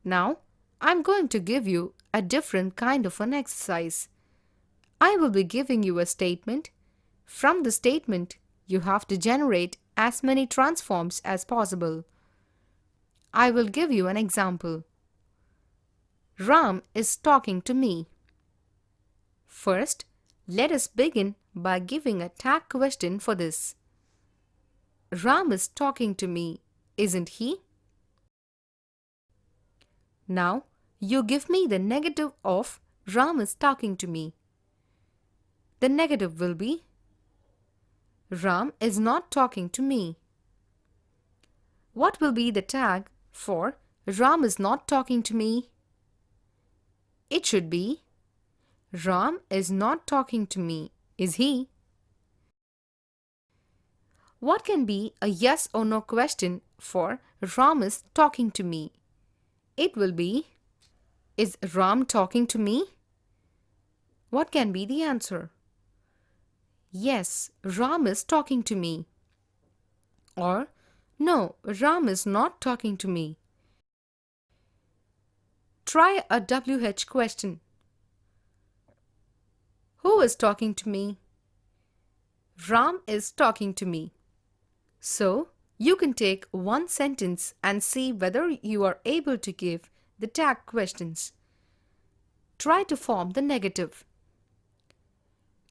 Now, I'm going to give you a different kind of an exercise. I will be giving you a statement. From the statement, you have to generate as many transforms as possible. I will give you an example. Ram is talking to me. First, let us begin by giving a tag question for this. Ram is talking to me, isn't he? Now, you give me the negative of Ram is talking to me. The negative will be Ram is not talking to me. What will be the tag for Ram is not talking to me? It should be Ram is not talking to me, is he? What can be a yes or no question for Ram is talking to me? It will be, is Ram talking to me? What can be the answer? Yes, Ram is talking to me. Or, no, Ram is not talking to me. Try a WH question. Who is talking to me? Ram is talking to me. So, you can take one sentence and see whether you are able to give the tag questions. Try to form the negative.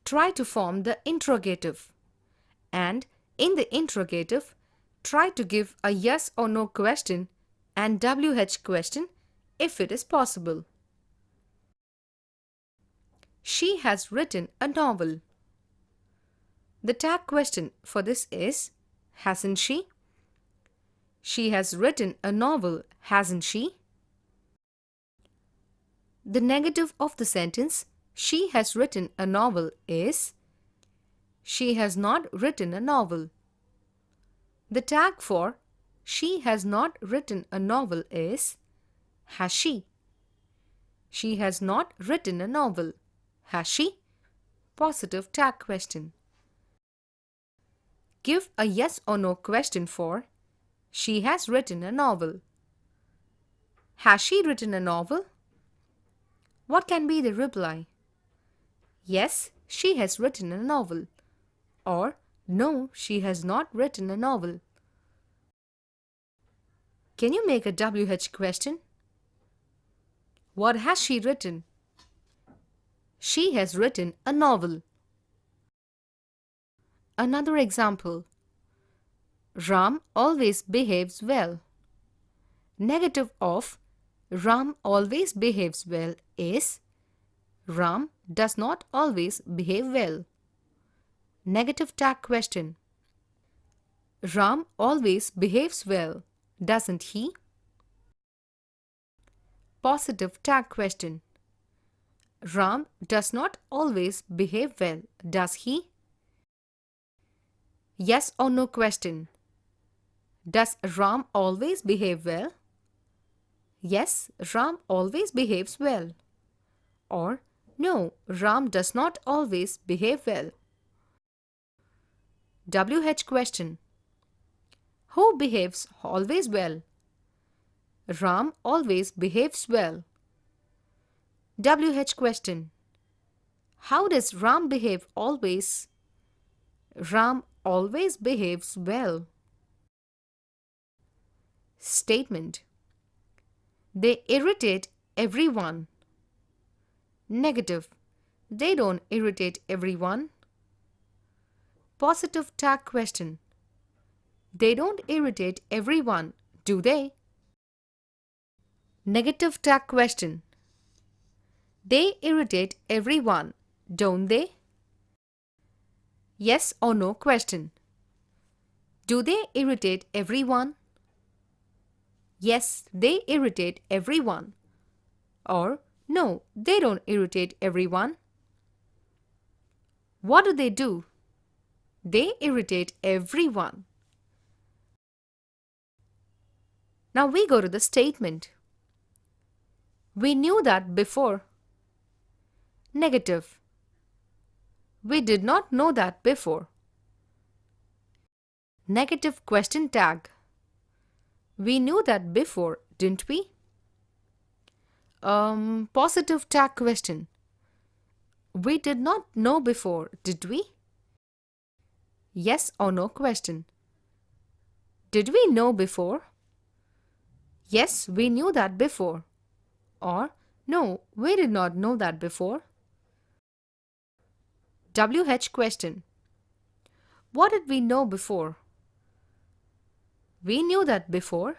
Try to form the interrogative. And in the interrogative, try to give a yes or no question and WH question if it is possible. She has written a novel. The tag question for this is, hasn't she? She has written a novel, hasn't she? The negative of the sentence, she has written a novel is, she has not written a novel. The tag for she has not written a novel is, has she? She has not written a novel, has she? Positive tag question. Give a yes or no question for she has written a novel. Has she written a novel? What can be the reply? Yes, she has written a novel. Or, no, she has not written a novel. Can you make a WH question? What has she written? She has written a novel. Another example. Ram always behaves well. Negative of Ram always behaves well is Ram does not always behave well. Negative tag question. Ram always behaves well, doesn't he? Positive tag question. Ram does not always behave well, does he? Yes or no question. Does Ram always behave well? Yes, Ram always behaves well. Or, no, Ram does not always behave well. WH question. Who behaves always well? Ram always behaves well. WH question. How does Ram behave always? Ram always behaves well. Statement. They irritate everyone. Negative. They don't irritate everyone. Positive tag question. They don't irritate everyone, do they? Negative tag question. They irritate everyone, don't they? Yes or no question. Do they irritate everyone? Yes, they irritate everyone. Or, no, they don't irritate everyone. What do? They irritate everyone. Now we go to the statement. We knew that before. Negative. We did not know that before. Negative question tag. We knew that before, didn't we? Positive tag question. We did not know before, did we? Yes or no question. Did we know before? Yes, we knew that before. Or, no, we did not know that before. WH question. What did we know before? We knew that before.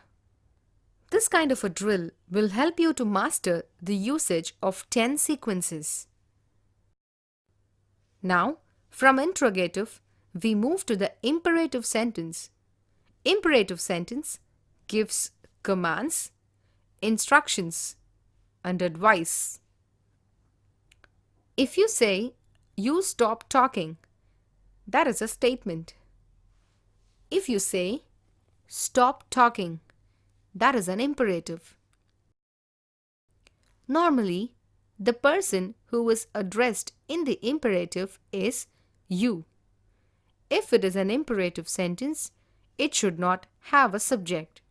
This kind of a drill will help you to master the usage of 10 sequences. Now, from interrogative, we move to the imperative sentence. Imperative sentence gives commands, instructions, and advice. If you say, "You stop talking," that is a statement. If you say, "Stop talking," that is an imperative. Normally, the person who is addressed in the imperative is you. If it is an imperative sentence, it should not have a subject.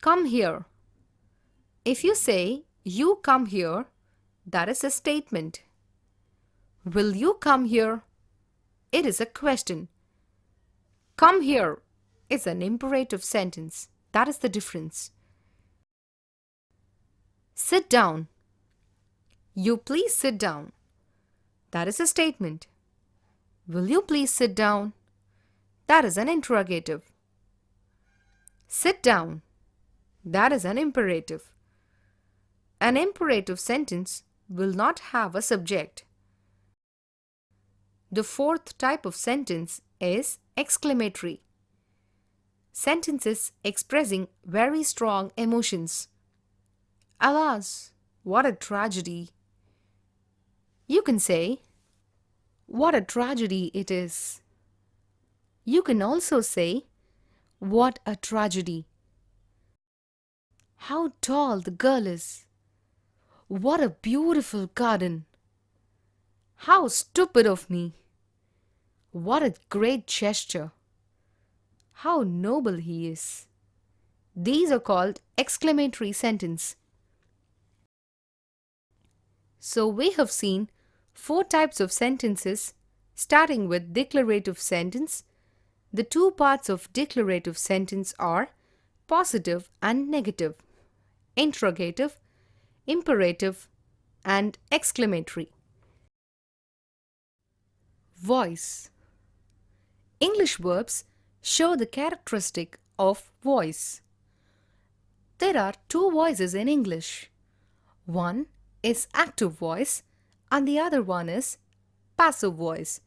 Come here. If you say, "You come here," that is a statement. Will you come here? It is a question. Come here is an imperative sentence. That is the difference. Sit down. You please sit down. That is a statement. Will you please sit down? That is an interrogative. Sit down. That is an imperative. An imperative sentence will not have a subject. The fourth type of sentence is exclamatory. Sentences expressing very strong emotions. Alas, what a tragedy! You can say, "What a tragedy it is." You can also say, "What a tragedy." How tall the girl is. What a beautiful garden. How stupid of me. What a great gesture. How noble he is. These are called exclamatory sentences. So we have seen 4 types of sentences, starting with declarative sentence. The 2 parts of declarative sentence are positive and negative, interrogative, imperative, and exclamatory. Voice. English verbs show the characteristic of voice. There are 2 voices in English. One is active voice and the other one is passive voice.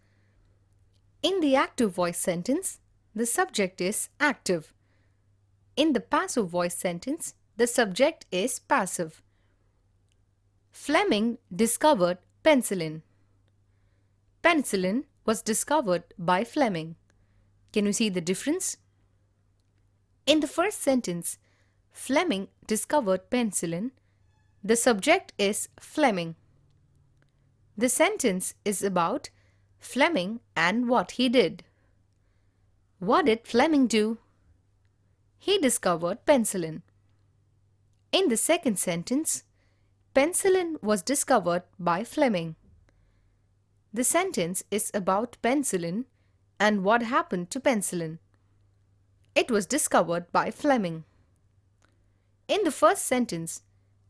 In the active voice sentence, the subject is active. In the passive voice sentence, the subject is passive. Fleming discovered penicillin. Penicillin was discovered by Fleming. Can you see the difference? In the first sentence, Fleming discovered penicillin. The subject is Fleming. The sentence is about Fleming and what he did. What did Fleming do? He discovered penicillin. In the second sentence, penicillin was discovered by Fleming. The sentence is about penicillin and what happened to penicillin. It was discovered by Fleming. In the first sentence,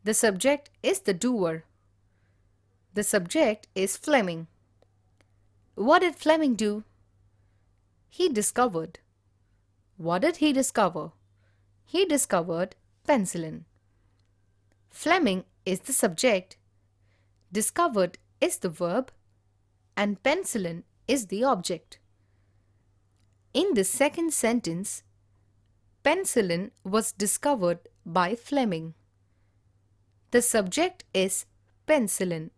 the subject is the doer. The subject is Fleming. What did Fleming do? He discovered. What did he discover? He discovered penicillin. Fleming is the subject, discovered is the verb, and penicillin is the object. In the second sentence, penicillin was discovered by Fleming. The subject is penicillin,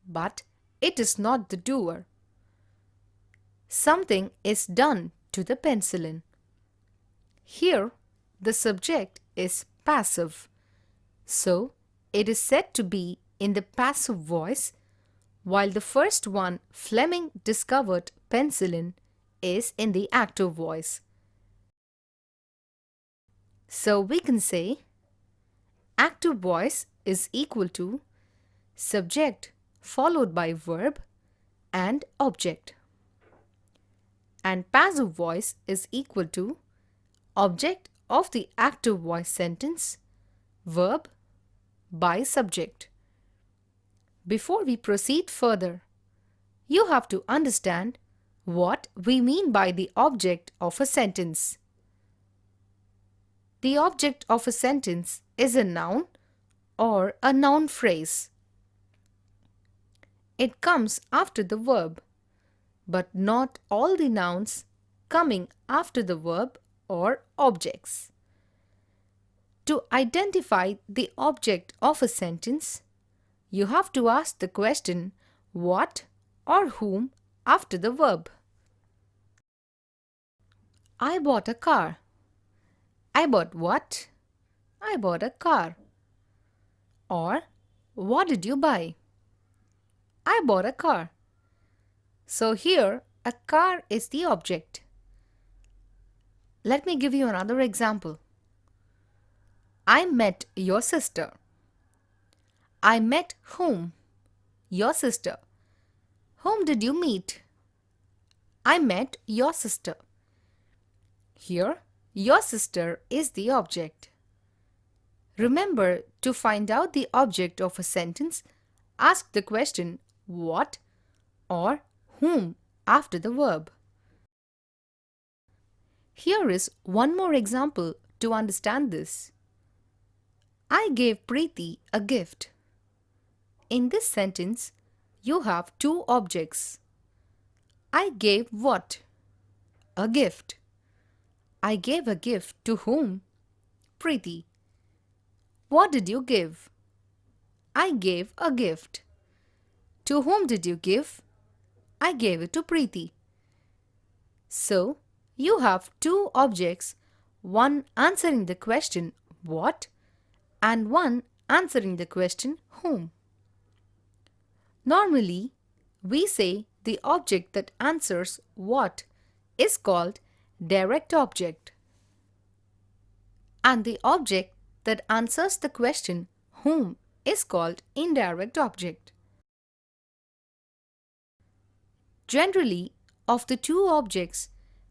but it is not the doer. Something is done to the penicillin. Here, the subject is passive, so it is said to be in the passive voice, while the first one, Fleming discovered penicillin, is in the active voice. So we can say, Active voice is equal to subject followed by verb and object. And passive voice is equal to object of the active voice sentence, verb by subject. Before we proceed further, you have to understand what we mean by the object of a sentence. The object of a sentence is a noun or a noun phrase. It comes after the verb, but not all the nouns coming after the verb or objects. To identify the object of a sentence, you have to ask the question what or whom after the verb. I bought a car. I bought what? I bought a car. Or, what did you buy? I bought a car. So here, a car is the object. Let me give you another example. I met your sister. I met whom? Your sister. Whom did you meet? I met your sister. Here, your sister is the object. Remember, to find out the object of a sentence, ask the question what or whom after the verb. Here is one more example to understand this. I gave Preeti a gift. In this sentence, you have two objects. I gave what? A gift. I gave a gift to whom? Preeti. What did you give? I gave a gift. To whom did you give? I gave it to Preeti. So, you have two objects, one answering the question what and one answering the question whom. Normally, we say the object that answers what is called direct object, and the object that answers the question whom is called indirect object. Generally, of the two objects,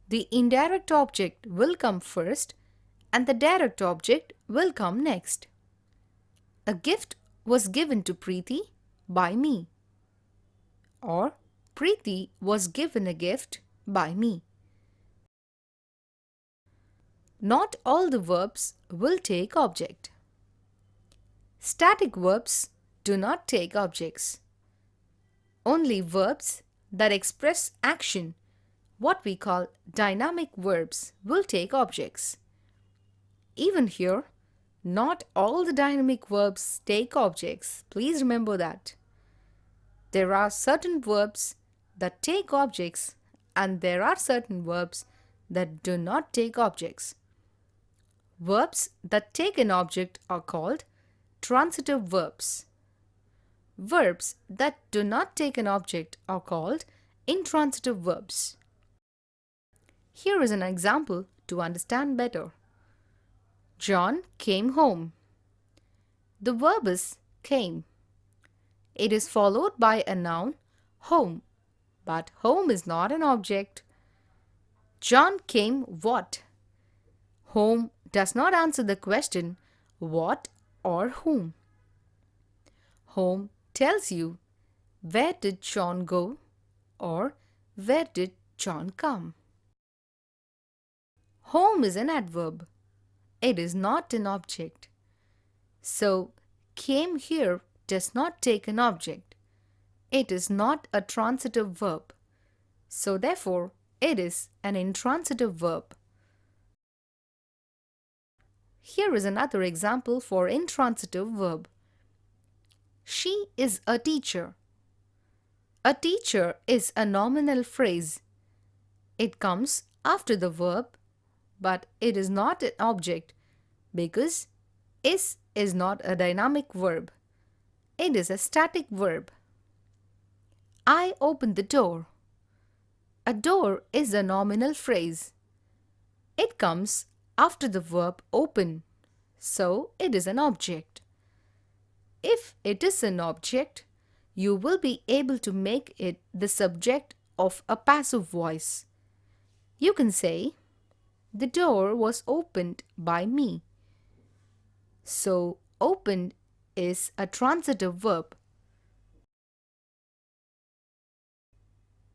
the indirect object will come first and the direct object will come next. A gift was given to Preeti by me, or Preeti was given a gift by me. Not all the verbs will take object. Static verbs do not take objects. Only verbs that express action, what we call dynamic verbs, will take objects. Even here, not all the dynamic verbs take objects. Please remember that. There are certain verbs that take objects and there are certain verbs that do not take objects. Verbs that take an object are called transitive verbs. Verbs that do not take an object are called intransitive verbs. Here is an example to understand better. John came home. The verb is came. It is followed by a noun, home, but home is not an object. John came what? Home does not answer the question what or whom. Home tells you where did John go or where did John come. Home is an adverb. It is not an object. So, came here does not take an object. It is not a transitive verb. So, therefore, it is an intransitive verb. Here is another example for intransitive verb. She is a teacher. A teacher is a nominal phrase. It comes after the verb, but it is not an object because is not a dynamic verb. It is a static verb. I opened the door. A door is a nominal phrase. It comes after the verb open. so it is an object. If it is an object, you will be able to make it the subject of a passive voice. You can say, "The door was opened by me." So, opened is a transitive verb.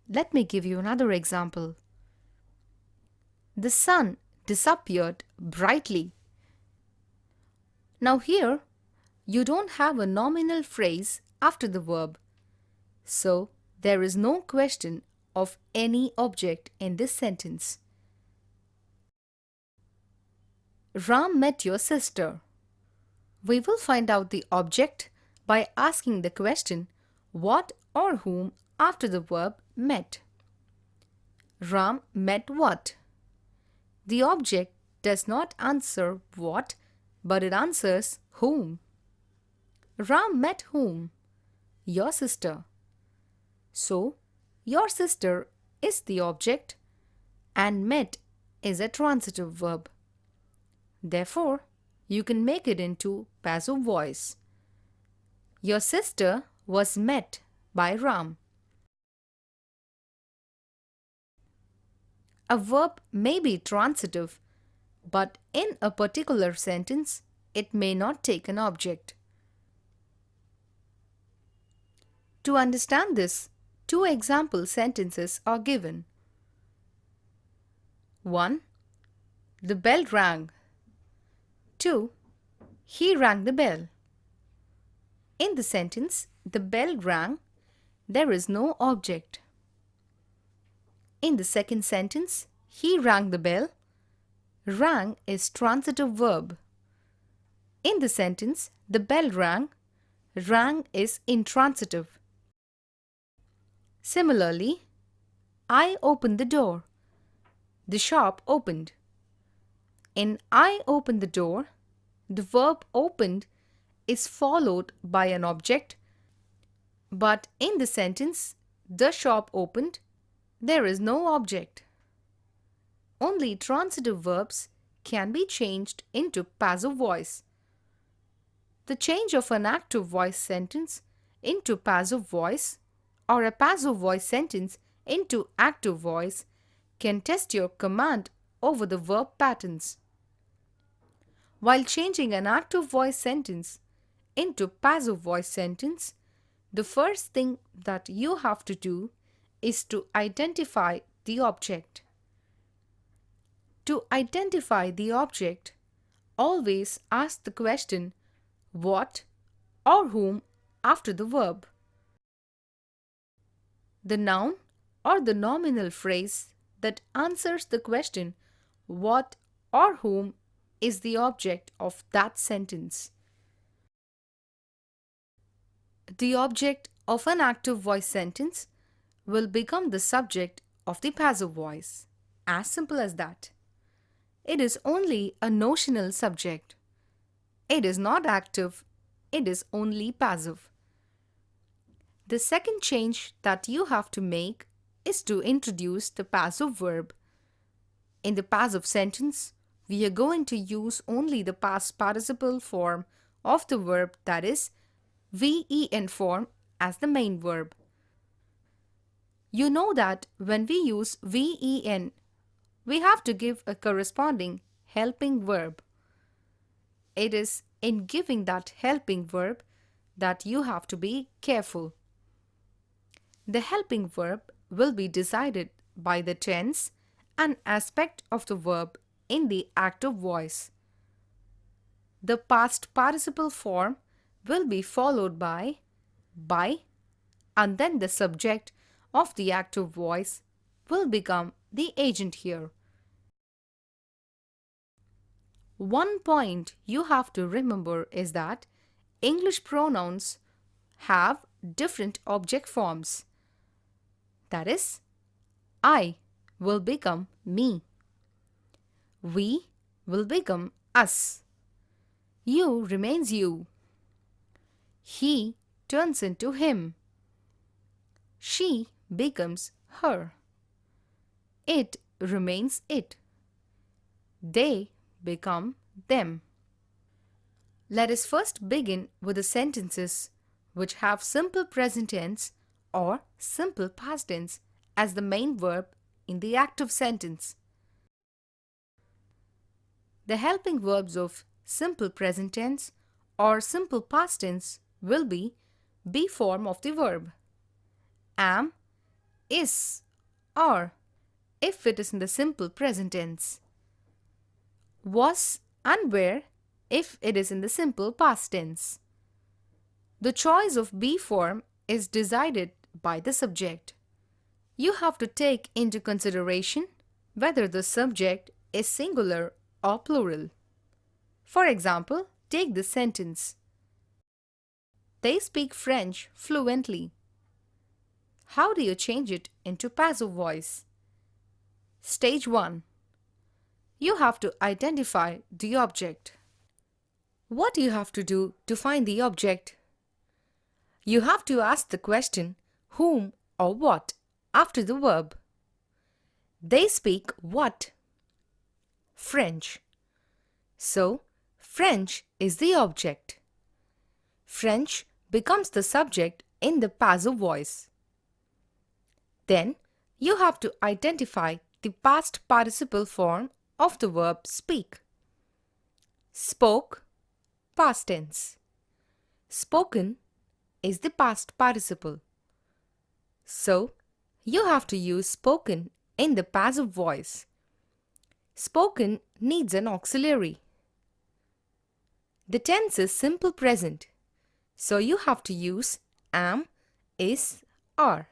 Let me give you another example. The sun disappeared brightly. Now here, you don't have a nominal phrase after the verb. So, there is no question of any object in this sentence. Ram met your sister. We will find out the object by asking the question what or whom after the verb met. Ram met what? The object does not answer what, but it answers whom. Ram met whom? Your sister. So, your sister is the object and met is a transitive verb. Therefore, you can make it into passive voice. Your sister was met by Ram. A verb may be transitive, but in a particular sentence, it may not take an object. To understand this, two example sentences are given. 1. The bell rang. 2. He rang the bell. In the sentence, the bell rang, there is no object. In the second sentence, he rang the bell, rang is transitive verb. In the sentence, the bell rang, rang is intransitive. Similarly, I opened the door. The shop opened. In I opened the door, the verb opened is followed by an object, but in the sentence, the shop opened, there is no object. Only transitive verbs can be changed into passive voice. The change of an active voice sentence into passive voice or a passive voice sentence into active voice can test your command over the verb patterns. While changing an active voice sentence into passive voice sentence, the first thing that you have to do is to identify the object. To identify the object, always ask the question what or whom after the verb. The noun or the nominal phrase that answers the question what or whom is the object of that sentence. The object of an active voice sentence will become the subject of the passive voice. As simple as that. It is only a notional subject. It is not active, it is only passive. The second change that you have to make is to introduce the passive verb. In the passive sentence, we are going to use only the past participle form of the verb, that is, VEN form, as the main verb. You know that when we use VEN, we have to give a corresponding helping verb. It is in giving that helping verb that you have to be careful. The helping verb will be decided by the tense and aspect of the verb in the active voice. The past participle form will be followed by, and then the subject of the active voice will become the agent here. One point you have to remember is that English pronouns have different object forms. That is, I will become me. We will become us. You remains you. He turns into him. She becomes her. It remains it. They become them. Let us first begin with the sentences which have simple present tense or simple past tense as the main verb in the active sentence. The helping verbs of simple present tense or simple past tense will be form of the verb. Am, is, are, if it is in the simple present tense. Was and were, if it is in the simple past tense. The choice of be form is decided by the subject. You have to take into consideration whether the subject is singular or plural. For example, take this sentence. They speak French fluently. How do you change it into passive voice? Stage 1. You have to identify the object. What do you have to do to find the object? You have to ask the question whom or what after the verb. They speak what? French. So, French is the object. French becomes the subject in the passive voice. Then, you have to identify the past participle form of the verb speak. Spoke, past tense. Spoken is the past participle. So, you have to use spoken in the passive voice. Spoken needs an auxiliary. The tense is simple present, so you have to use am, is, are.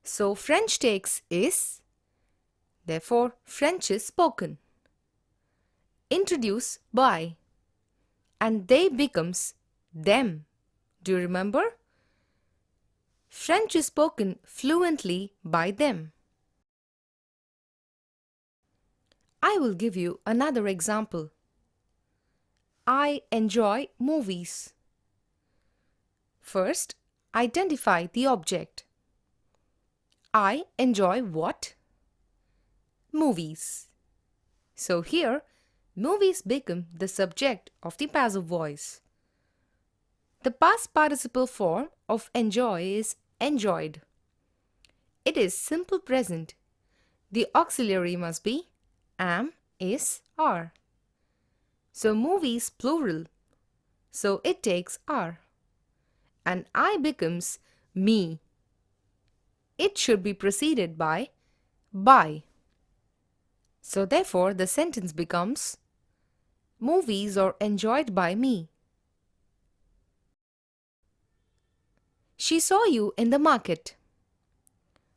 So French takes is, therefore French is spoken. Introduce by, and they becomes them. Do you remember? French is spoken fluently by them. I will give you another example. I enjoy movies. First, identify the object. I enjoy what? Movies. So here, movies become the subject of the passive voice. The past participle form of enjoy is enjoyed. It is simple present. The auxiliary must be am, is, are. So movies plural. So it takes are. And I becomes me. It should be preceded by. So therefore the sentence becomes movies are enjoyed by me. She saw you in the market.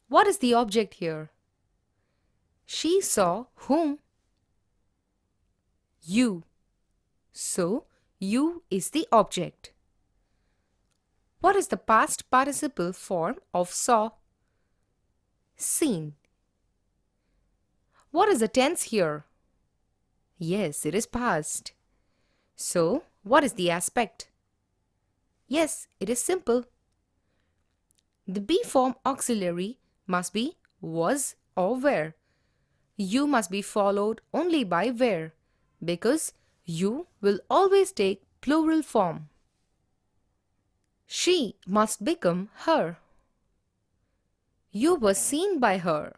What is the object here? She saw whom? You. So, you is the object. What is the past participle form of saw? Seen. What is the tense here? Yes, it is past. So, what is the aspect? Yes, it is simple. The be form auxiliary must be was or were. You must be followed only by were, because you will always take plural form. She must become her. You were seen by her.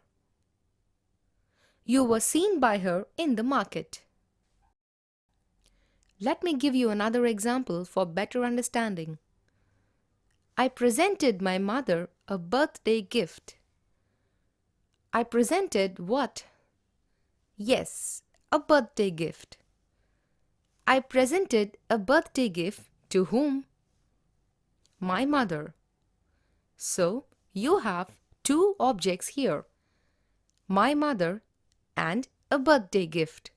You were seen by her in the market. Let me give you another example for better understanding. I presented my mother a birthday gift. I presented what? Yes, a birthday gift. I presented a birthday gift to whom? My mother. So, you have two objects here, my mother and a birthday gift.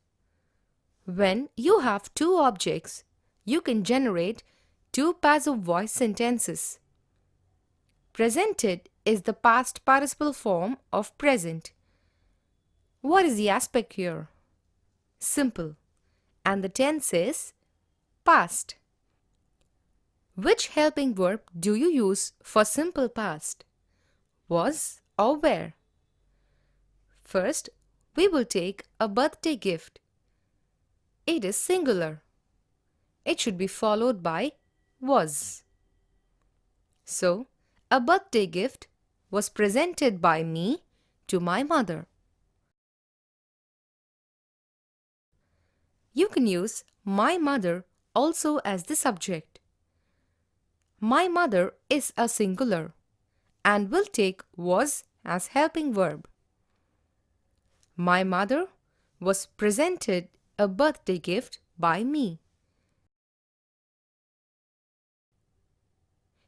When you have two objects, you can generate two passive voice sentences. Presented is the past participle form of present. What is the aspect here? Simple. And the tense is past. Which helping verb do you use for simple past? Was or were? First, we will take a birthday gift. It is singular. it should be followed by was. So, a birthday gift was presented by me to my mother. You can use my mother also as the subject. My mother is a singular and will take was as helping verb. My mother was presented a birthday gift by me.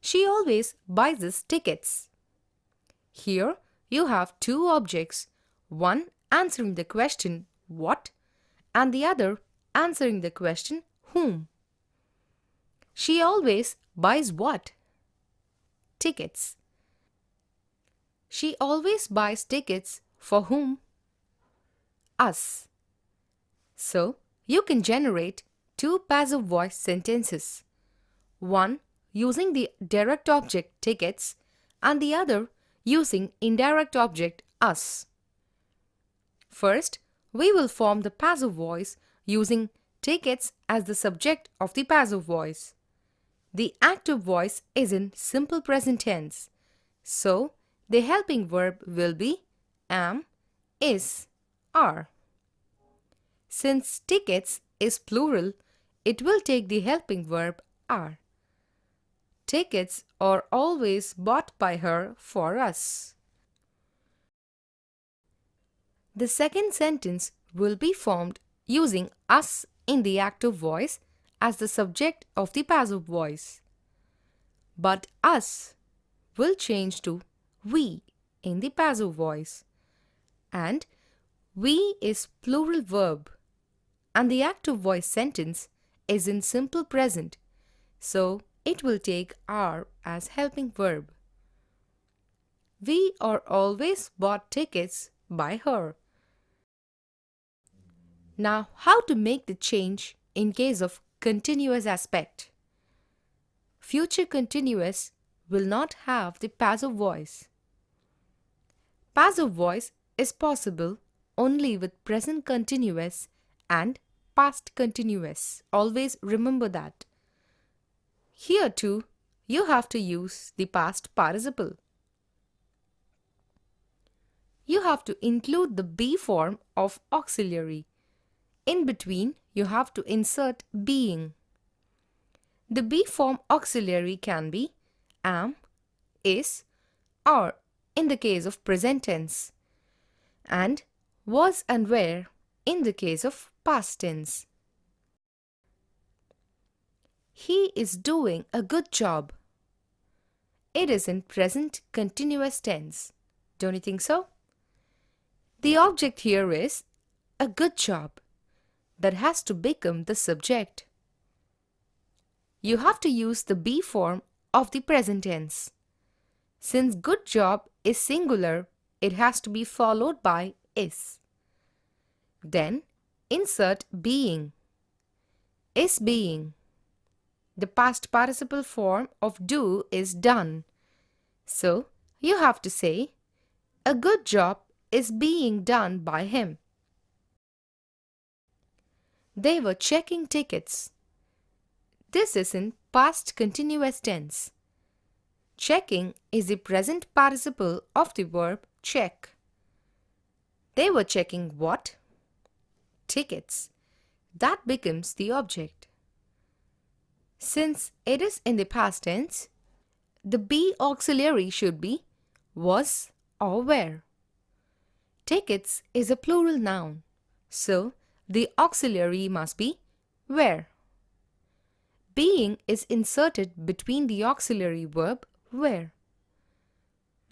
She always buys us tickets. Here you have two objects, one answering the question what and the other answering the question whom. She always buys what? Tickets. She always buys tickets for whom? Us. So, you can generate two passive voice sentences. One using the direct object tickets and the other using indirect object us. First, we will form the passive voice using tickets as the subject of the passive voice. The active voice is in simple present tense. So, the helping verb will be am, is, are. Since tickets is plural, it will take the helping verb are. Tickets are always bought by her for us. The second sentence will be formed using us in the active voice as the subject of the passive voice. But us will change to we in the passive voice. And we is plural verb and the active voice sentence is in simple present. So it will take are as helping verb. We are always bought tickets by her. Now, how to make the change in case of continuous aspect? Future continuous will not have the passive voice. Passive voice is possible only with present continuous and past continuous. Always remember that. Here too, you have to use the past participle. You have to include the be form of auxiliary. In between, you have to insert being. The be form auxiliary can be am, is, or in the case of present tense, and was and were in the case of past tense. He is doing a good job. It is in present continuous tense. Don't you think so? The object here is a good job that has to become the subject. You have to use the be form of the present tense. Since good job is singular, it has to be followed by is. Then insert being. Is being. The past participle form of do is done. So you have to say, a good job is being done by him. They were checking tickets. This is in past continuous tense. Checking is the present participle of the verb check. They were checking what? Tickets. That becomes the object. Since it is in the past tense, the be auxiliary should be was or were. Tickets is a plural noun, so the auxiliary must be were. Being is inserted between the auxiliary verb were.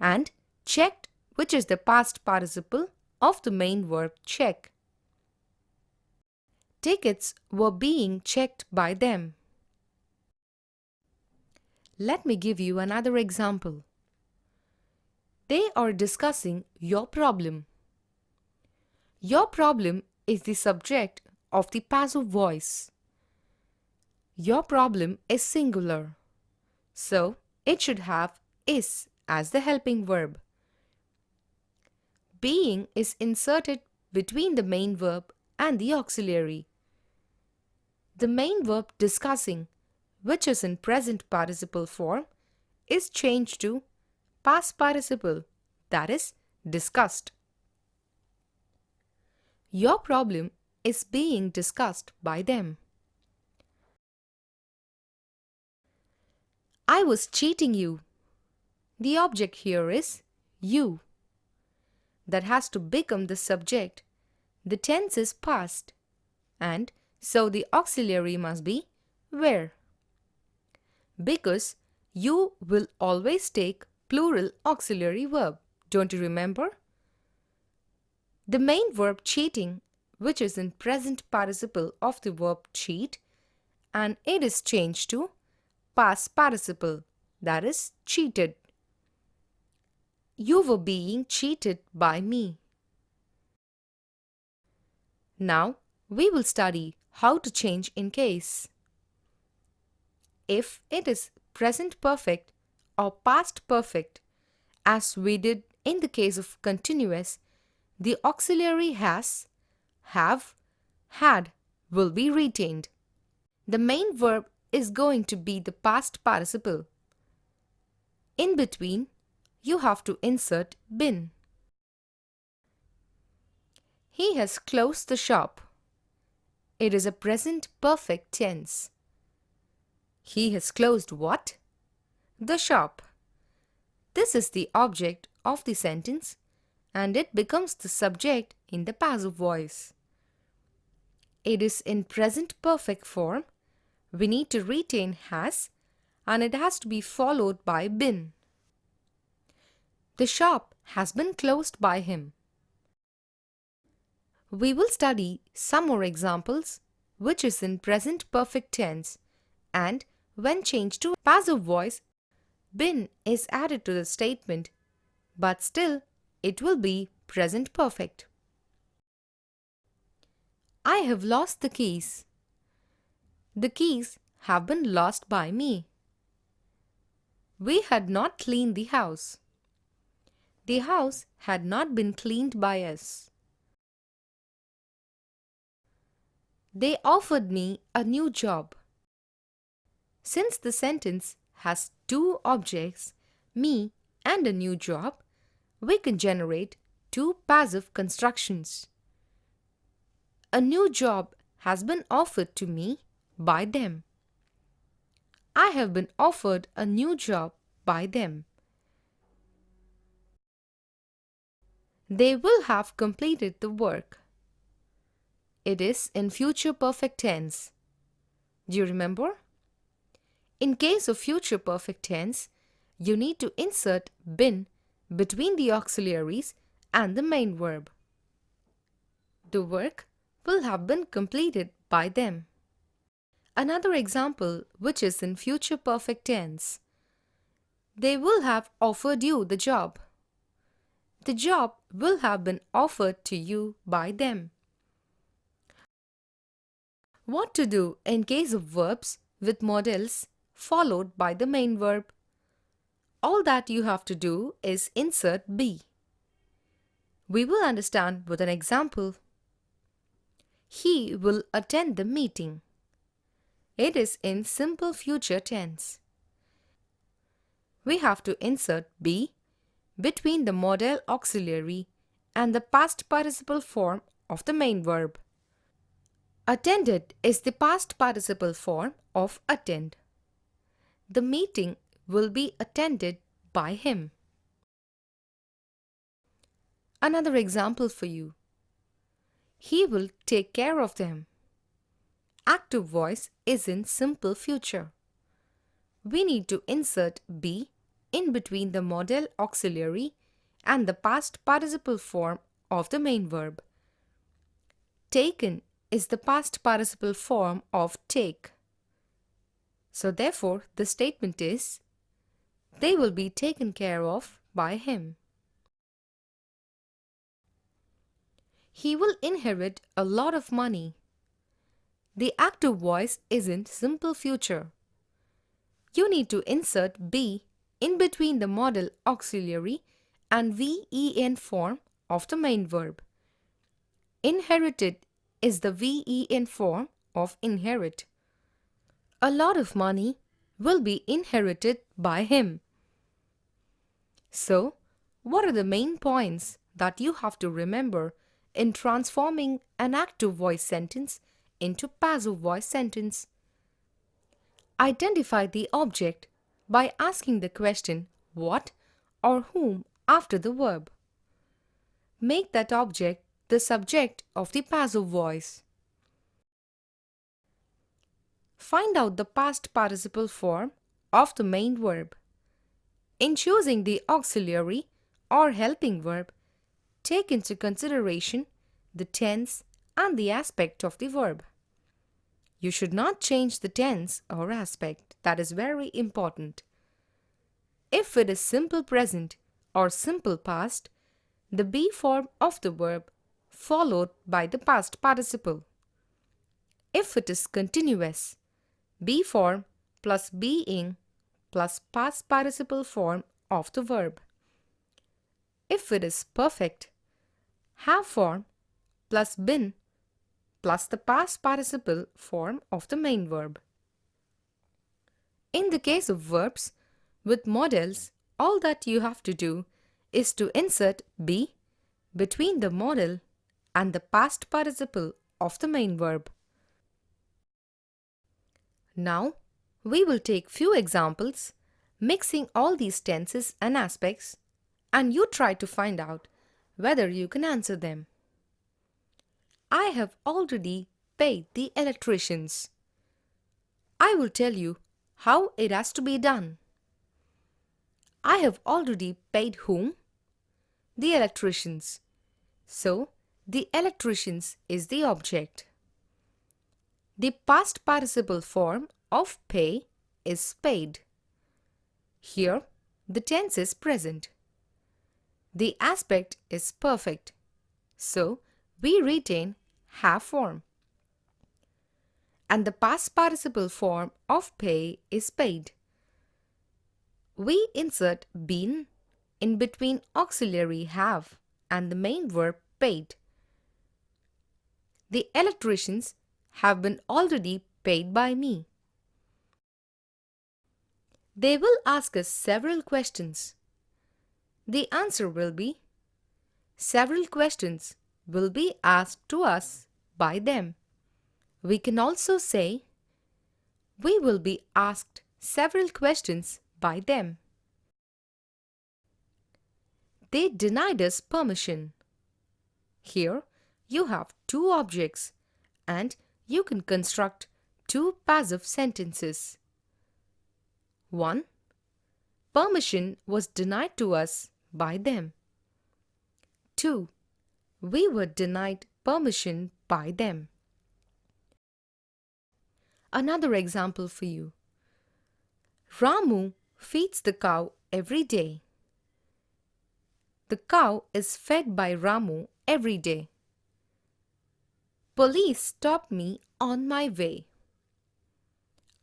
And checked, which is the past participle of the main verb check. Tickets were being checked by them. Let me give you another example. They are discussing your problem. Your problem is the subject of the passive voice. Your problem is singular, so it should have is as the helping verb. Being is inserted between the main verb and the auxiliary. The main verb discussing, which is in present participle form, is changed to past participle, that is, discussed. Your problem is being discussed by them. I was cheating you. The object here is you. That has to become the subject. The tense is past, and so the auxiliary must be were. Because you will always take plural auxiliary verb. Don't you remember? The main verb cheating, which is in present participle of the verb cheat, and it is changed to past participle, that is, cheated. You were being cheated by me. Now, we will study how to change in case. If it is present perfect or past perfect, as we did in the case of continuous, the auxiliary has, have, had will be retained. The main verb is going to be the past participle. In between, you have to insert been. He has closed the shop. It is a present perfect tense. He has closed what? The shop. This is the object of the sentence and it becomes the subject in the passive voice. It is in present perfect form. We need to retain has and it has to be followed by been. The shop has been closed by him. We will study some more examples which is in present perfect tense and when changed to passive voice, been is added to the statement, but still it will be present perfect. I have lost the keys. The keys have been lost by me. We had not cleaned the house. The house had not been cleaned by us. They offered me a new job. Since the sentence has two objects, me and a new job, we can generate two passive constructions. A new job has been offered to me by them. I have been offered a new job by them. They will have completed the work. It is in future perfect tense. Do you remember? In case of future perfect tense, you need to insert been between the auxiliaries and the main verb. The work will have been completed by them. Another example which is in future perfect tense. They will have offered you the job. The job will have been offered to you by them. What to do in case of verbs with modals followed by the main verb? All that you have to do is insert be. We will understand with an example. He will attend the meeting. It is in simple future tense. We have to insert be between the modal auxiliary and the past participle form of the main verb. Attended is the past participle form of attend. The meeting will be attended by him. Another example for you. He will take care of them. Active voice is in simple future. We need to insert be in between the modal auxiliary and the past participle form of the main verb. Taken is the past participle form of take. So therefore, the statement is, they will be taken care of by him. He will inherit a lot of money. The active voice is in simple future. You need to insert be in between the modal auxiliary and VEN form of the main verb. Inherited is the VEN form of inherit. A lot of money will be inherited by him. So, what are the main points that you have to remember in transforming an active voice sentence into passive voice sentence? Identify the object by asking the question what or whom after the verb. Make that object the subject of the passive voice. Find out the past participle form of the main verb. In choosing the auxiliary or helping verb, take into consideration the tense and the aspect of the verb. You should not change the tense or aspect. That is very important. If it is simple present or simple past, the be form of the verb followed by the past participle. If it is continuous, be form plus being plus past participle form of the verb. If it is perfect, have form plus been plus the past participle form of the main verb. In the case of verbs with modals, all that you have to do is to insert be between the modal and the past participle of the main verb. Now, we will take few examples mixing all these tenses and aspects, and you try to find out whether you can answer them. I have already paid the electricians. I will tell you how it has to be done. I have already paid whom? The electricians. So, the electricians is the object. The past participle form of pay is paid. Here, the tense is present. The aspect is perfect. So, we retain have form. And the past participle form of pay is paid. We insert been in between auxiliary have and the main verb paid. The electricians have been already paid by me. They will ask us several questions. The answer will be several questions will be asked to us by them. We can also say we will be asked several questions by them. They denied us permission. Here you have two objects and you can construct two passive sentences. 1. Permission was denied to us by them. 2. We were denied permission by them. Another example for you. Ramu feeds the cow every day. The cow is fed by Ramu every day. Police stopped me on my way.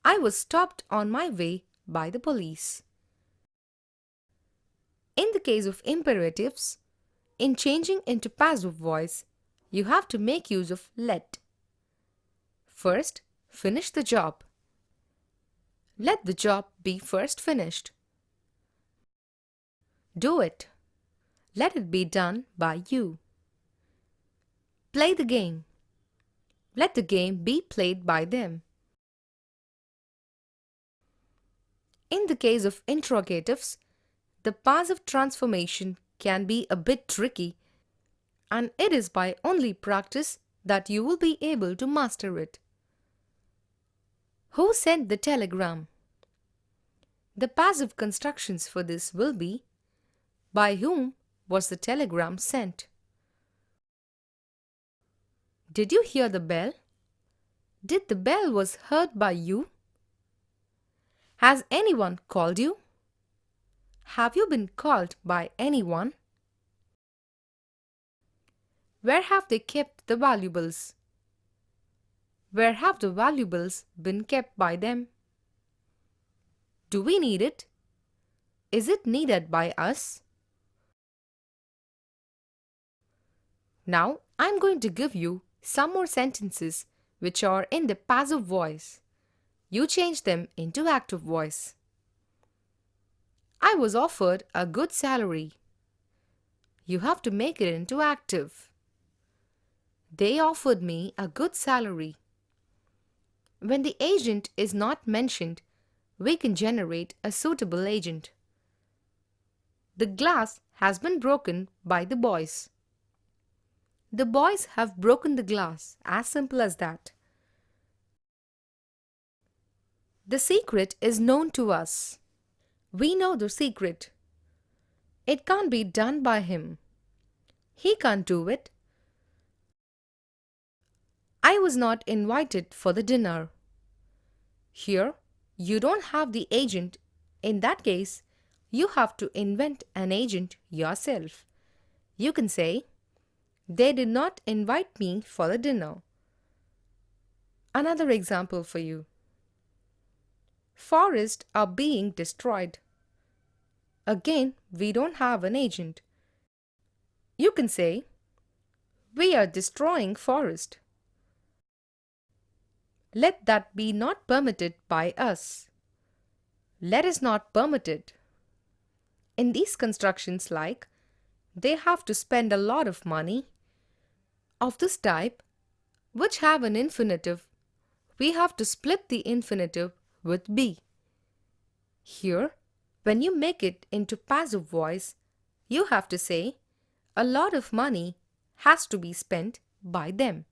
I was stopped on my way by the police. In the case of imperatives, in changing into passive voice, you have to make use of let. First, finish the job. Let the job be first finished. Do it. Let it be done by you. Play the game. Let the game be played by them. In the case of interrogatives, the passive transformation can be a bit tricky, and it is by only practice that you will be able to master it. Who sent the telegram? The passive constructions for this will be by whom was the telegram sent? Did you hear the bell? Did the bell was heard by you? Has anyone called you? Have you been called by anyone? Where have they kept the valuables? Where have the valuables been kept by them? Do we need it? Is it needed by us? Now, I'm going to give you some more sentences which are in the passive voice. you change them into active voice. I was offered a good salary. You have to make it into active. They offered me a good salary. When the agent is not mentioned, we can generate a suitable agent. The glass has been broken by the boys. The boys have broken the glass, as simple as that. The secret is known to us. We know the secret. It can't be done by him. He can't do it. I was not invited for the dinner. Here, you don't have the agent. In that case, you have to invent an agent yourself. You can say, they did not invite me for the dinner. Another example for you. Forests are being destroyed. Again, we don't have an agent. You can say, we are destroying forest. Let that be not permitted by us. Let us not permit it. In these constructions like, they have to spend a lot of money. Of this type, which have an infinitive, we have to split the infinitive with be. Here, when you make it into passive voice, you have to say, a lot of money has to be spent by them.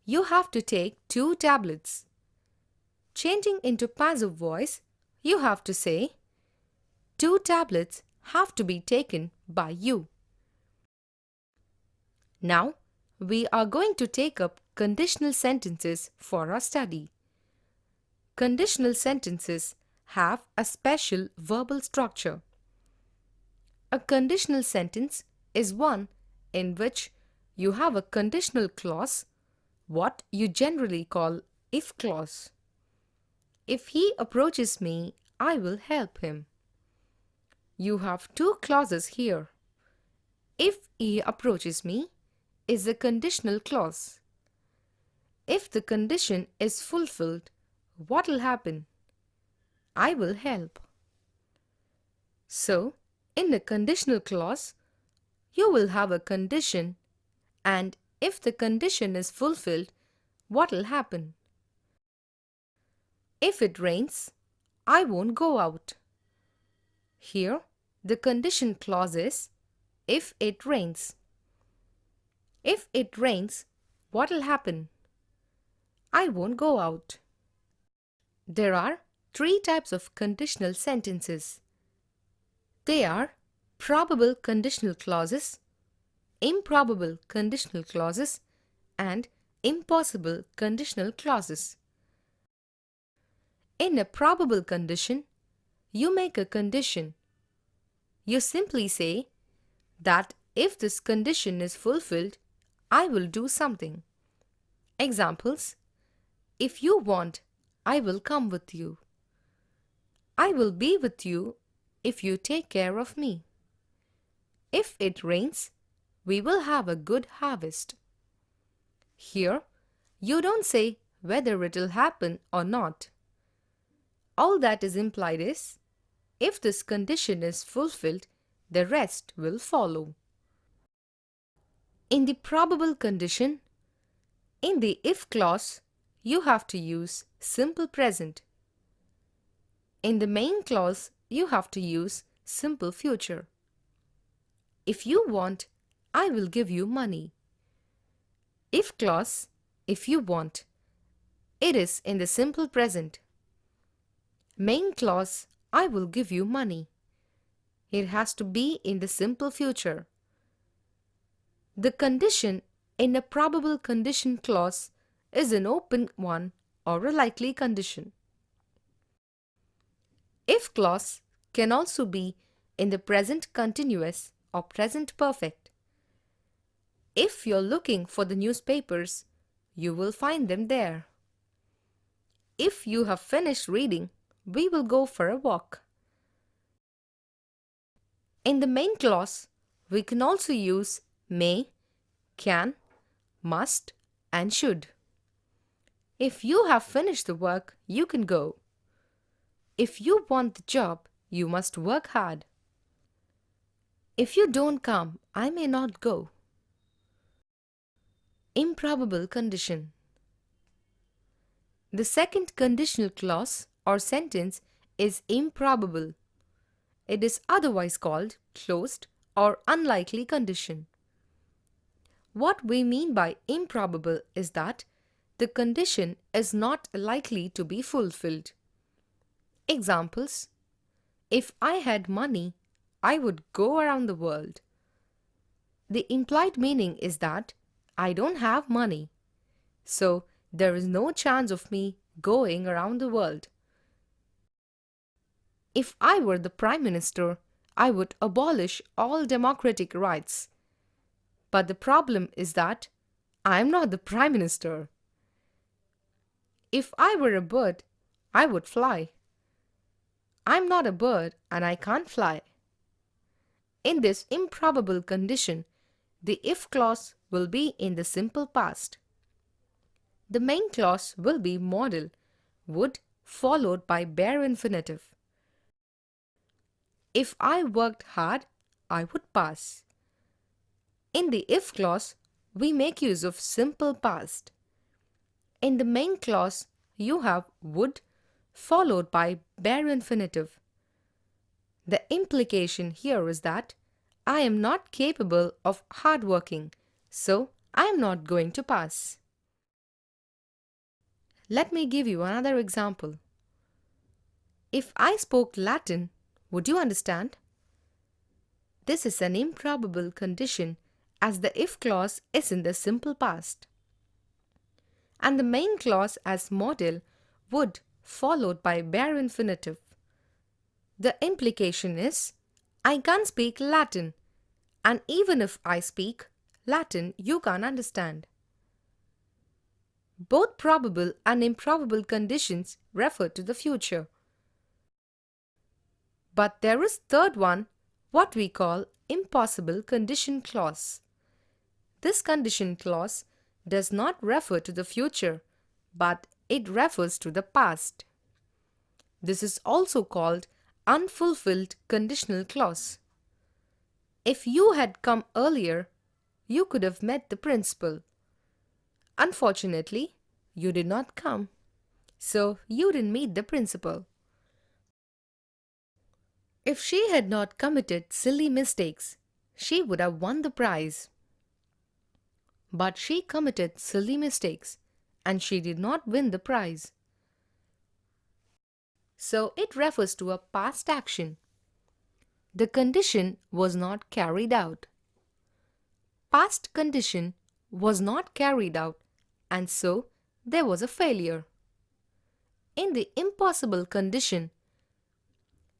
You have to take 2 tablets. Changing into passive voice, you have to say, 2 tablets have to be taken by you. Now, we are going to take up conditional sentences for our study. Conditional sentences have a special verbal structure. A conditional sentence is one in which you have a conditional clause, what you generally call if clause. If he approaches me, I will help him. You have 2 clauses here. If he approaches me is a conditional clause. If the condition is fulfilled, what will happen? I will help. So, in a conditional clause, you will have a condition, and if the condition is fulfilled, what will happen? If it rains, I won't go out. Here, the condition clause is if it rains. If it rains, what will happen? I won't go out. There are 3 types of conditional sentences. They are probable conditional clauses, improbable conditional clauses, and impossible conditional clauses. In a probable condition, you make a condition. You simply say that if this condition is fulfilled, I will do something. Examples: if you want, I will come with you. I will be with you if you take care of me. If it rains, we will have a good harvest. Here, you don't say whether it will happen or not. All that is implied is, if this condition is fulfilled, the rest will follow. In the probable condition, in the if clause, you have to use simple present. In the main clause, you have to use simple future. If you want, I will give you money. If clause, if you want, it is in the simple present. Main clause, I will give you money. It has to be in the simple future. The condition in a probable condition clause is an open one or a likely condition. If clause can also be in the present continuous or present perfect. If you're looking for the newspapers, you will find them there. If you have finished reading, we will go for a walk. In the main clause, we can also use may, can, must, and should. If you have finished the work, you can go. If you want the job, you must work hard. If you don't come, I may not go. Improbable condition. The second conditional clause or sentence is improbable. It is otherwise called closed or unlikely condition. What we mean by improbable is that the condition is not likely to be fulfilled. Examples: if I had money, I would go around the world. The implied meaning is that I don't have money, so there is no chance of me going around the world. If I were the Prime Minister, I would abolish all democratic rights. But the problem is that I am not the Prime Minister. If I were a bird, I would fly. I'm not a bird and I can't fly. In this improbable condition, the if clause will be in the simple past. The main clause will be modal, would, followed by bare infinitive. If I worked hard, I would pass. In the if clause, we make use of simple past. In the main clause, you have would followed by bare infinitive. The implication here is that I am not capable of hard working, so I am not going to pass. Let me give you another example. If I spoke Latin, would you understand? This is an improbable condition as the if clause is in the simple past. And the main clause as modal would followed by bare infinitive. The implication is I can't speak Latin, and even if I speak Latin, you can't understand. Both probable and improbable conditions refer to the future. But there is third one, what we call impossible condition clause. This condition clause does not refer to the future, but it refers to the past. This is also called unfulfilled conditional clause. If you had come earlier, you could have met the principal. Unfortunately, you did not come, so you didn't meet the principal. If she had not committed silly mistakes, she would have won the prize. But she committed silly mistakes and she did not win the prize. So it refers to a past action. The condition was not carried out. Past condition was not carried out and so there was a failure. In the impossible condition,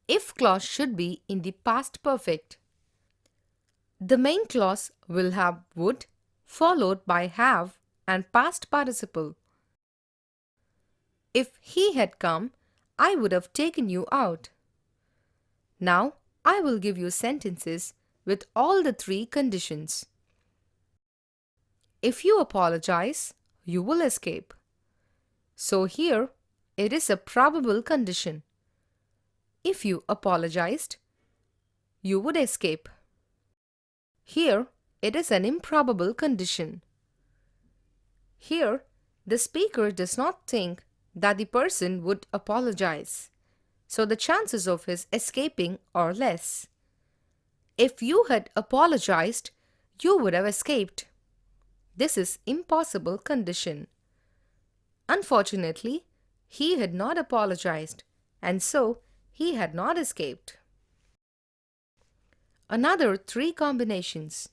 if clause should be in the past perfect. The main clause will have would followed by have and past participle. If he had come, I would have taken you out. Now I will give you sentences with all the three conditions. If you apologize, you will escape. So here it is a probable condition. If you apologized, you would escape. Here it is an improbable condition. Here the speaker does not think that the person would apologize, so the chances of his escaping are less. If you had apologized, you would have escaped. This is impossible condition. Unfortunately, he had not apologized, and so he had not escaped. Another three combinations.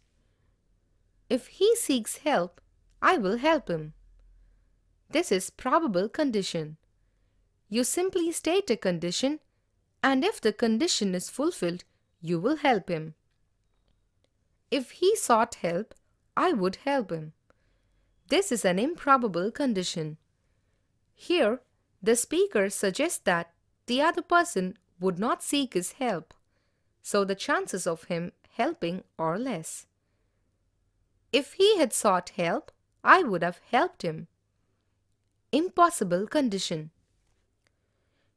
If he seeks help, I will help him. This is probable condition. You simply state a condition, and if the condition is fulfilled, you will help him. If he sought help, I would help him. This is an improbable condition. Here, the speaker suggests that the other person would not seek his help, so the chances of him helping are less. If he had sought help, I would have helped him. impossible condition.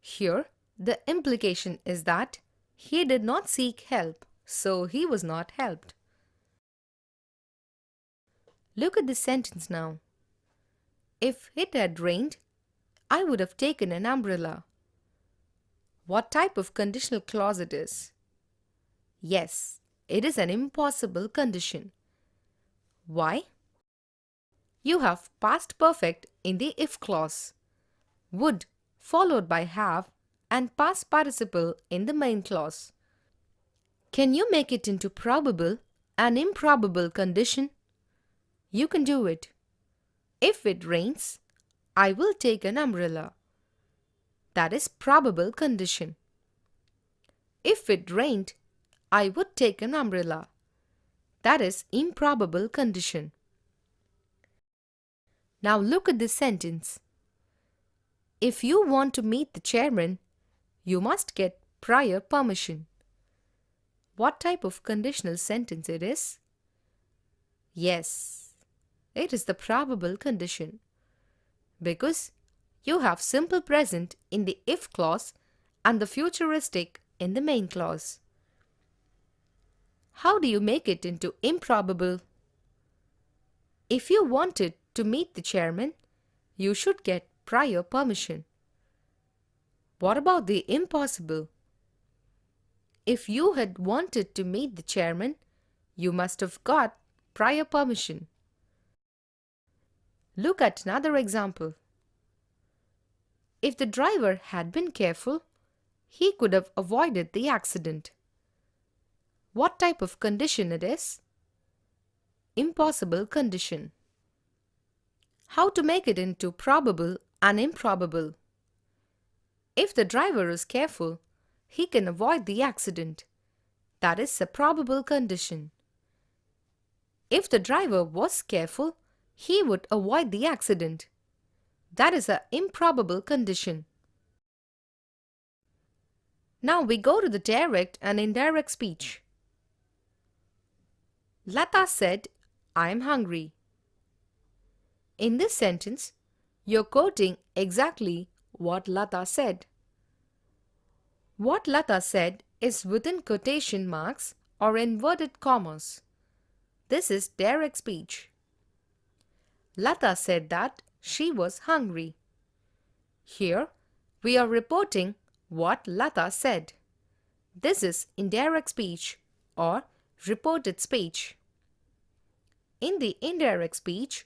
Here, the implication is that he did not seek help, so he was not helped. Look at this sentence now. If it had rained, I would have taken an umbrella. What type of conditional clause it is? Yes, it is an impossible condition. Why? You have past perfect in the if clause, would followed by have, and past participle in the main clause. Can you make it into probable and improbable condition? You can do it. If it rains, I will take an umbrella. That is probable condition. If it rained, I would take an umbrella. That is improbable condition. Now look at this sentence. If you want to meet the chairman, you must get prior permission. What type of conditional sentence it is? Yes, it is the probable condition, because you have simple present in the if clause and the futuristic in the main clause. How do you make it into improbable? If you wanted to meet the chairman, you should get prior permission. What about the impossible? If you had wanted to meet the chairman, you must have got prior permission. Look at another example. If the driver had been careful, he could have avoided the accident. What type of condition it is? Impossible condition. How to make it into probable and improbable? If the driver is careful, he can avoid the accident. That is a probable condition. If the driver was careful, he would avoid the accident. That is an improbable condition. Now we go to the direct and indirect speech. Lata said, I am hungry. In this sentence, you're quoting exactly what Lata said. What Lata said is within quotation marks or inverted commas. This is direct speech. Lata said that she was hungry. Here, we are reporting what Lata said. This is indirect speech or reported speech. In the indirect speech,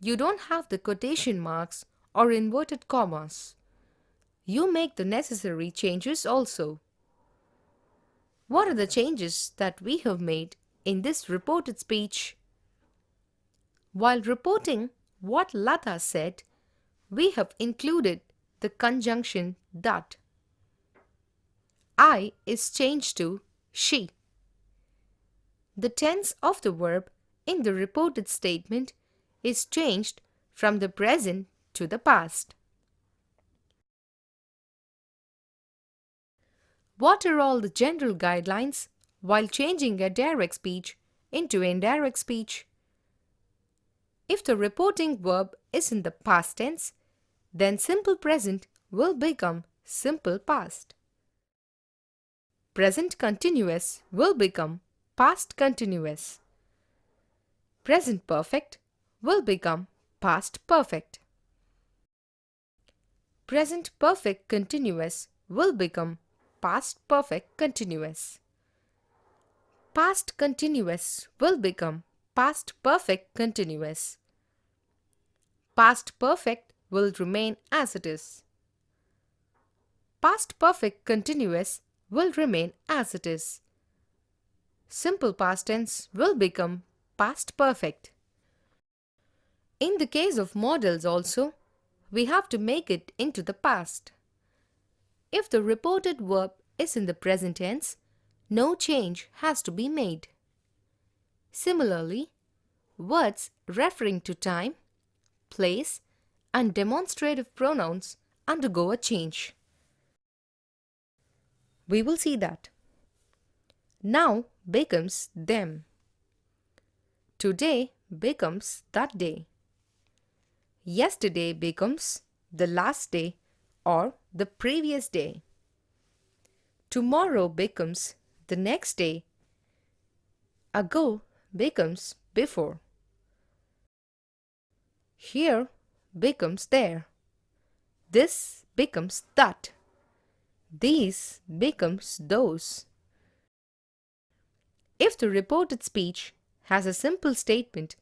you don't have the quotation marks or inverted commas. You make the necessary changes also. What are the changes that we have made in this reported speech? While reporting what Lata said, we have included the conjunction that. I is changed to she. The tense of the verb in the reported statement is changed from the present to the past. What are all the general guidelines while changing a direct speech into indirect speech? If the reporting verb is in the past tense, then simple present will become simple past. Present continuous will become past continuous. Present perfect will become past perfect. Present perfect continuous will become past perfect continuous. Past continuous will become past perfect continuous. Past perfect will remain as it is. Past perfect continuous will remain as it is. Simple past tense will become past perfect. In the case of modals also, we have to make it into the past. If the reported verb is in the present tense, no change has to be made. Similarly, words referring to time, place, and demonstrative pronouns undergo a change. We will see that. Now becomes them. Today becomes that day. Yesterday becomes the last day or the previous day. Tomorrow becomes the next day. Ago becomes before. Here becomes there. This becomes that. These becomes those. If the reported speech has a simple statement,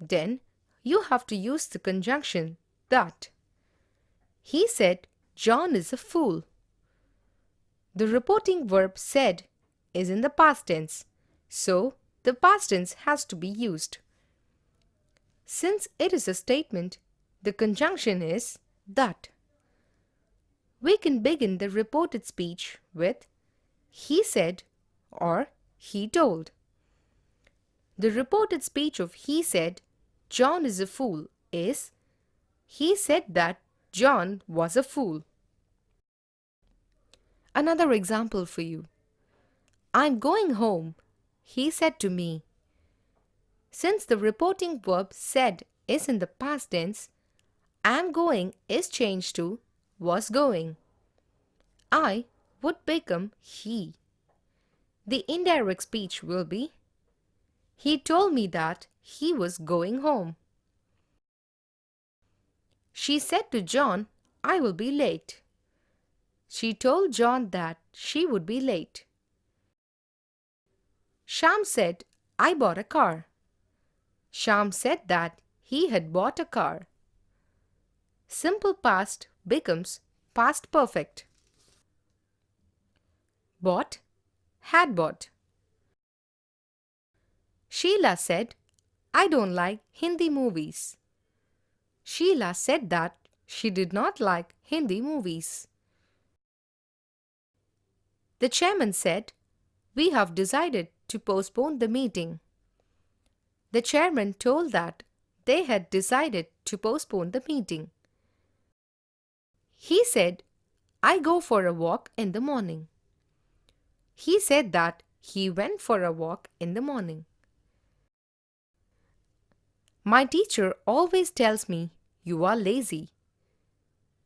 then you have to use the conjunction that. He said John is a fool. The reporting verb said is in the past tense, so the past tense has to be used. Since it is a statement, the conjunction is that. We can begin the reported speech with he said or he told. The reported speech of he said John is a fool is he said that John was a fool. Another example for you. I'm going home, he said to me. Since the reporting verb said is in the past tense, am going is changed to was going. I would become he. The indirect speech will be he told me that he was going home. She said to John, I will be late. She told John that she would be late. Sham said, I bought a car. Sham said that he had bought a car. Simple past becomes past perfect. Bought, had bought. Sheila said, I don't like Hindi movies. Sheila said that she did not like Hindi movies. The chairman said, we have decided to postpone the meeting. The chairman told that they had decided to postpone the meeting. He said, I go for a walk in the morning. He said that he went for a walk in the morning. My teacher always tells me you are lazy.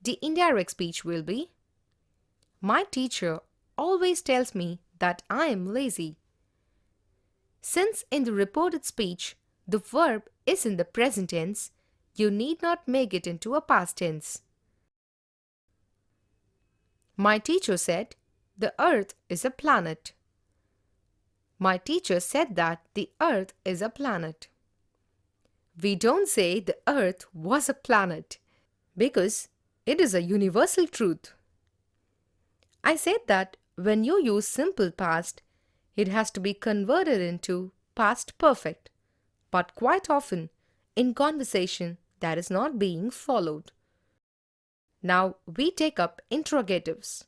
The indirect speech will be my teacher always tells me that I am lazy. Since in the reported speech the verb is in the present tense, you need not make it into a past tense. My teacher said the earth is a planet. My teacher said that the earth is a planet. We don't say the earth was a planet because it is a universal truth. I said that when you use simple past, it has to be converted into past perfect, but quite often in conversation that is not being followed. Now we take up interrogatives.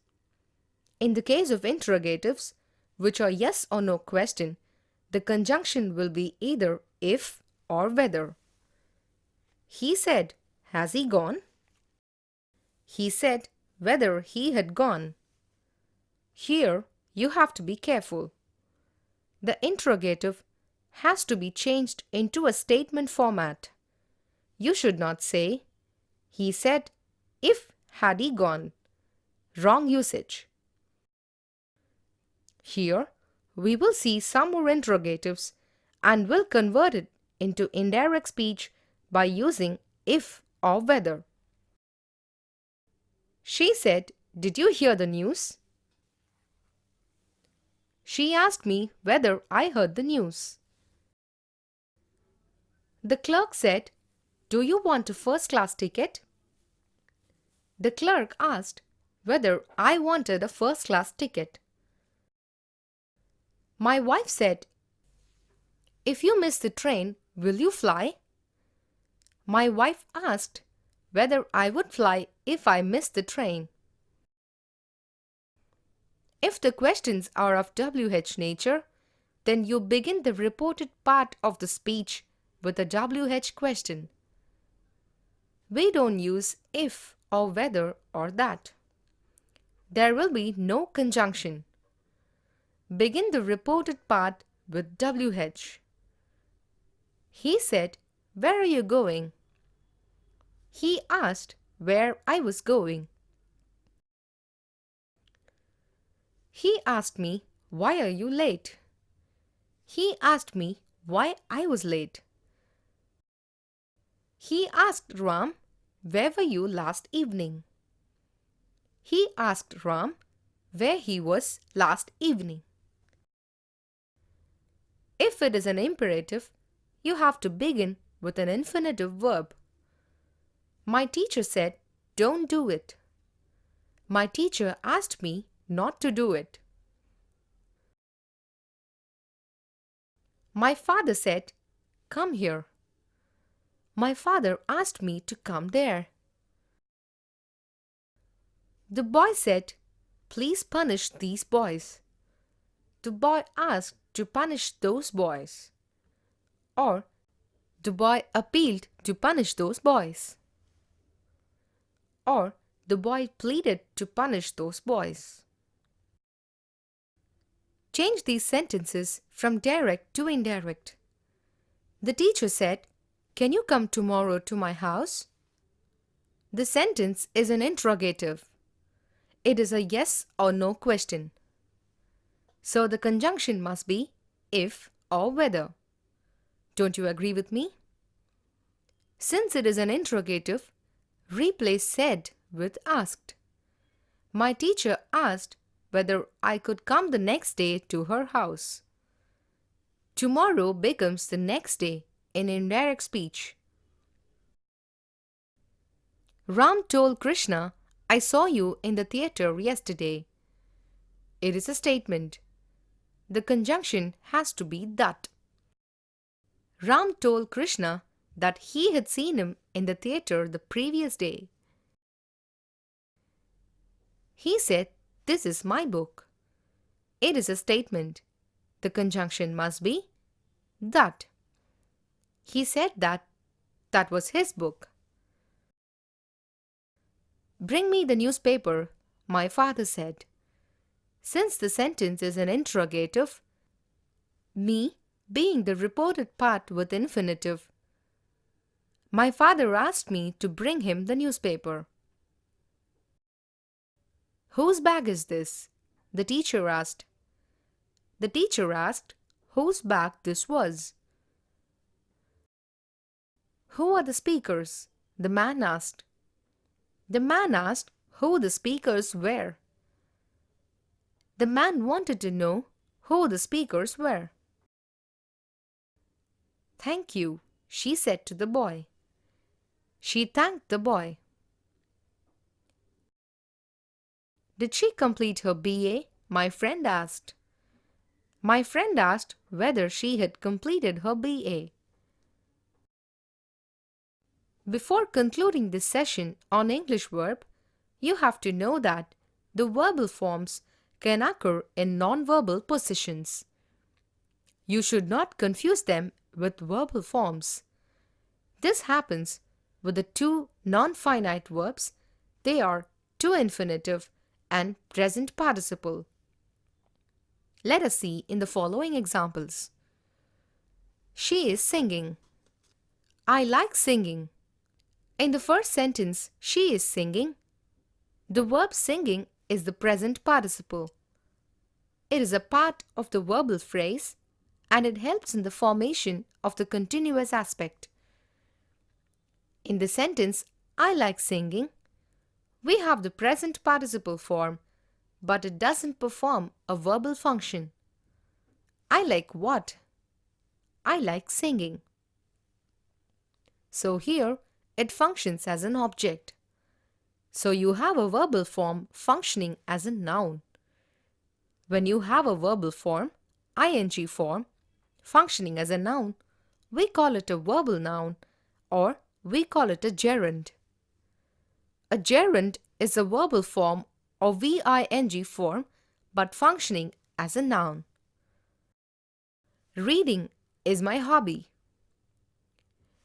In the case of interrogatives, which are yes or no question, the conjunction will be either if or whether. He said, has he gone? He said whether he had gone. Here you have to be careful. The interrogative has to be changed into a statement format. You should not say, he said, if had he gone. Wrong usage. Here we will see some more interrogatives and will convert it into indirect speech by using if or whether. She said, did you hear the news? She asked me whether I heard the news. The clerk said, do you want a first-class ticket? The clerk asked whether I wanted a first-class ticket. My wife said, if you miss the train, will you fly? My wife asked whether I would fly if I missed the train. If the questions are of WH nature, then you begin the reported part of the speech with a WH question. We don't use if or whether or that. There will be no conjunction. Begin the reported part with WH. He said, where are you going? He asked where I was going. He asked me, "Why are you late?" He asked me why I was late. He asked Ram, "Where were you last evening?" He asked Ram where he was last evening. If it is an imperative, you have to begin with an infinitive verb. My teacher said, "Don't do it." My teacher asked me not to do it. My father said, "Come here." My father asked me to come there. The boy said, "Please punish these boys." The boy asked to punish those boys. Or, the boy appealed to punish those boys. Or, the boy pleaded to punish those boys. Change these sentences from direct to indirect. The teacher said, "Can you come tomorrow to my house?" The sentence is an interrogative. It is a yes or no question. So the conjunction must be if or whether. Don't you agree with me? Since it is an interrogative, replace said with asked. My teacher asked whether I could come the next day to her house. Tomorrow becomes the next day in indirect speech. Ram told Krishna, "I saw you in the theatre yesterday." It is a statement. The conjunction has to be that. Ram told Krishna that he had seen him in the theatre the previous day. He said, "This is my book." It is a statement. The conjunction must be that. He said that that was his book. "Bring me the newspaper," my father said. Since the sentence is an interrogative, me being the reported part with infinitive, my father asked me to bring him the newspaper. "Whose bag is this?" the teacher asked. The teacher asked whose bag this was. "Who are the speakers?" the man asked. The man asked who the speakers were. The man wanted to know who the speakers were. "Thank you," she said to the boy. She thanked the boy. "Did she complete her BA?" my friend asked. My friend asked whether she had completed her BA. Before concluding this session on English verb, you have to know that the verbal forms can occur in non-verbal positions. You should not confuse them with verbal forms. This happens with the two non-finite verbs. They are to infinitive and present participle. Let us see in the following examples. She is singing. I like singing. In the first sentence, she is singing. The verb singing is the present participle. It is a part of the verbal phrase and it helps in the formation of the continuous aspect. In the sentence, I like singing, we have the present participle form, but it doesn't perform a verbal function. I like what? I like singing. So here, it functions as an object. So you have a verbal form functioning as a noun. When you have a verbal form, ing form, functioning as a noun, we call it a verbal noun or we call it a gerund. A gerund is a verbal form or VING form but functioning as a noun. Reading is my hobby.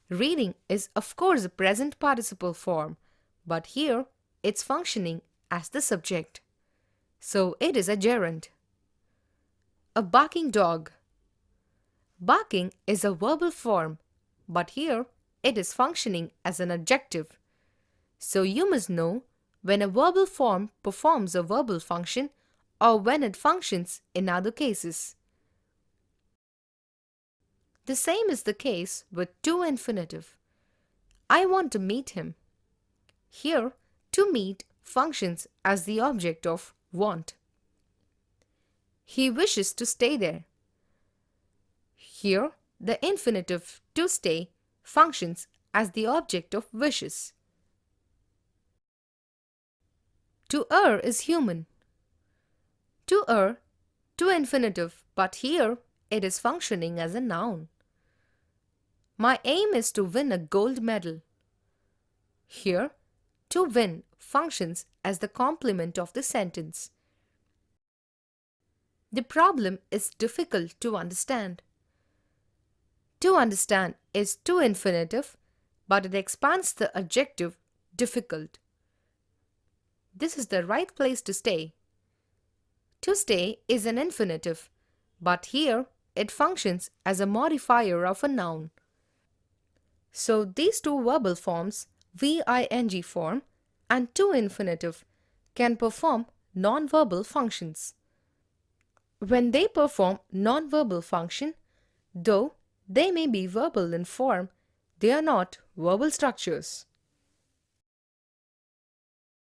Reading is of course a present participle form, but here it's functioning as the subject. So it is a gerund. A barking dog. Barking is a verbal form, but here it is functioning as an adjective. So you must know when a verbal form performs a verbal function or when it functions in other cases. The same is the case with to infinitive. I want to meet him. Here, to meet functions as the object of want. He wishes to stay there. Here, the infinitive to stay functions as the object of wishes. To err is human. To err, to infinitive, but here it is functioning as a noun. My aim is to win a gold medal. Here, to win functions as the complement of the sentence. The problem is difficult to understand. To understand is to infinitive, but it expands the adjective difficult. This is the right place to stay. To stay is an infinitive, but here it functions as a modifier of a noun. So these two verbal forms, VING form and to infinitive, can perform non-verbal functions. When they perform non-verbal function, though they may be verbal in form, they are not verbal structures.